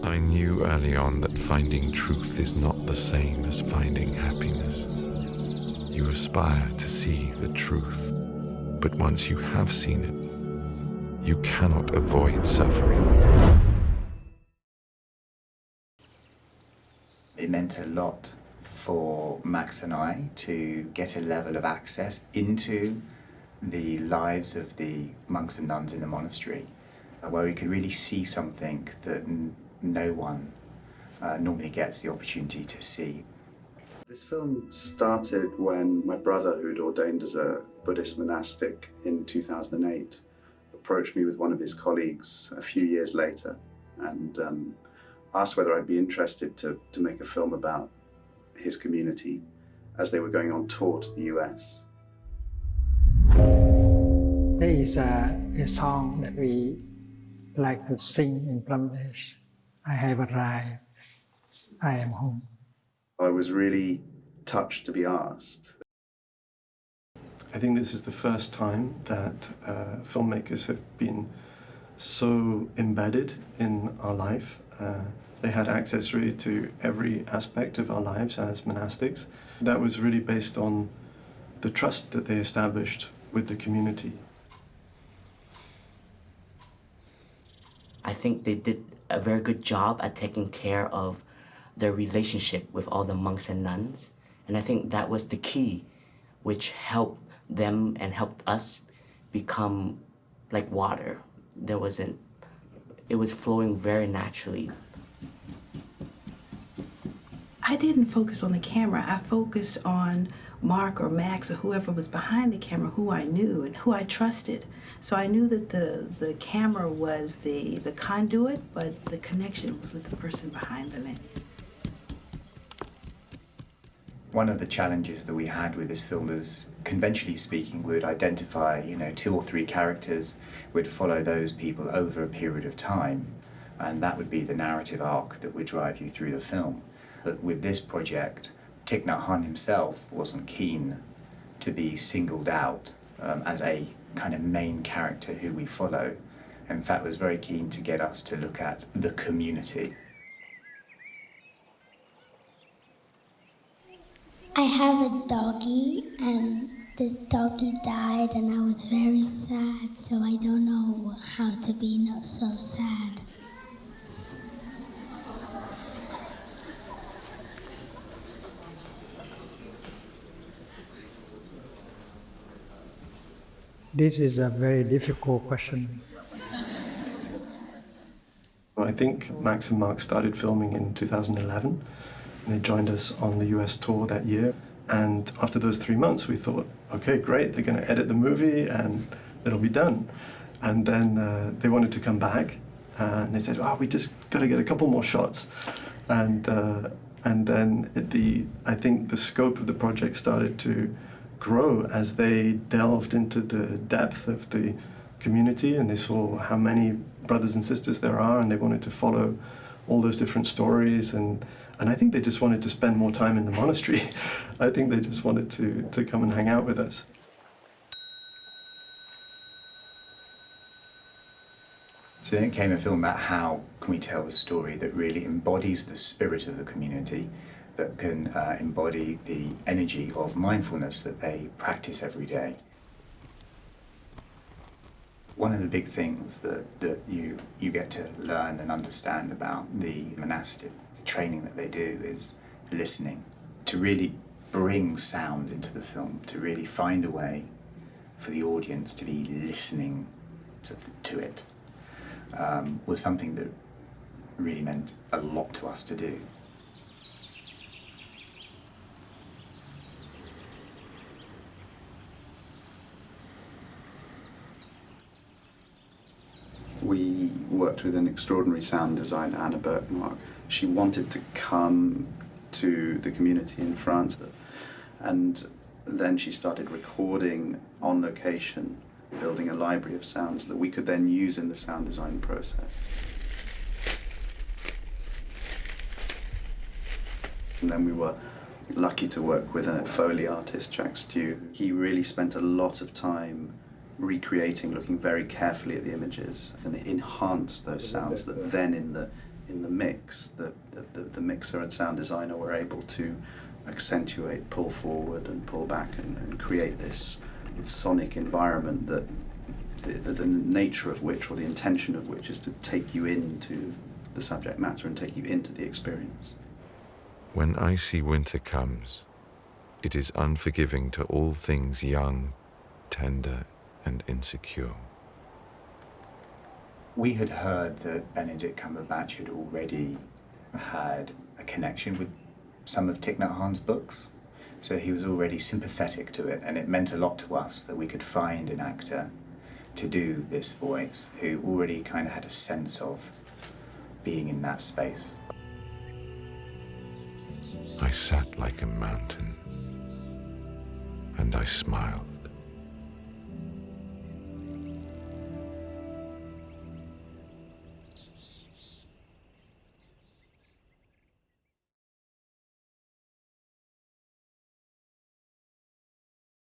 I knew early on that finding truth is not the same as finding happiness. You aspire to see the truth, but once you have seen it, you cannot avoid suffering. It meant a lot for Max and I to get a level of access into the lives of the monks and nuns in the monastery, where we could really see something that no one normally gets the opportunity to see. This film started when my brother, who'd ordained as a Buddhist monastic in 2008, approached me with one of his colleagues a few years later and asked whether I'd be interested to make a film about his community as they were going on tour to the US. There is a song that we like to sing in Bangladesh. I have arrived, I am home. I was really touched to be asked. I think this is the first time that filmmakers have been so embedded in our life. They had access really to every aspect of our lives as monastics. That was really based on the trust that they established with the community. I think they did a very good job at taking care of their relationship with all the monks and nuns. And I think that was the key, which helped them and helped us become like water. It was flowing very naturally. I didn't focus on the camera. I focused on Marc or Max or whoever was behind the camera, who I knew and who I trusted. So I knew that the camera was the conduit, but the connection was with the person behind the lens. One of the challenges that we had with this film was, conventionally speaking, we would identify, 2 or 3 characters, we'd follow those people over a period of time, and that would be the narrative arc that would drive you through the film. But with this project, Thich Nhat Hanh himself wasn't keen to be singled out as a kind of main character who we follow. In fact, was very keen to get us to look at the community. I have a doggy, and this doggy died, and I was very sad, so I don't know how to be not so sad. This is a very difficult question. I think Max and Marc started filming in 2011, and they joined us on the US tour that year. And after those 3 months, we thought, okay, great, they're going to edit the movie and it'll be done. And then they wanted to come back, and they said, we just got to get a couple more shots. And then I think the scope of the project started to grow as they delved into the depth of the community, and they saw how many brothers and sisters there are, and they wanted to follow all those different stories, and I think they just wanted to spend more time in the monastery. I think they just wanted to come and hang out with us. So then it came a film about how can we tell a story that really embodies the spirit of the community, that can embody the energy of mindfulness that they practice every day. One of the big things that you get to learn and understand about the monastic training that they do is listening, to really bring sound into the film, to really find a way for the audience to be listening to it, was something that really meant a lot to us to do. We worked with an extraordinary sound designer, Anna Birkmark. She wanted to come to the community in France, and then she started recording on location, building a library of sounds that we could then use in the sound design process. And then we were lucky to work with a Foley artist, Jack Stew. He really spent a lot of time recreating, looking very carefully at the images, and enhanced those sounds that then in the in the mix, the mixer and sound designer were able to accentuate, pull forward and pull back and create this sonic environment that the nature of which, or the intention of which, is to take you into the subject matter and take you into the experience. When icy winter comes, it is unforgiving to all things young, tender, and insecure. We had heard that Benedict Cumberbatch had already had a connection with some of Thich Nhat Hanh's books, so he was already sympathetic to it, and it meant a lot to us that we could find an actor to do this voice who already kind of had a sense of being in that space. I sat like a mountain, and I smiled.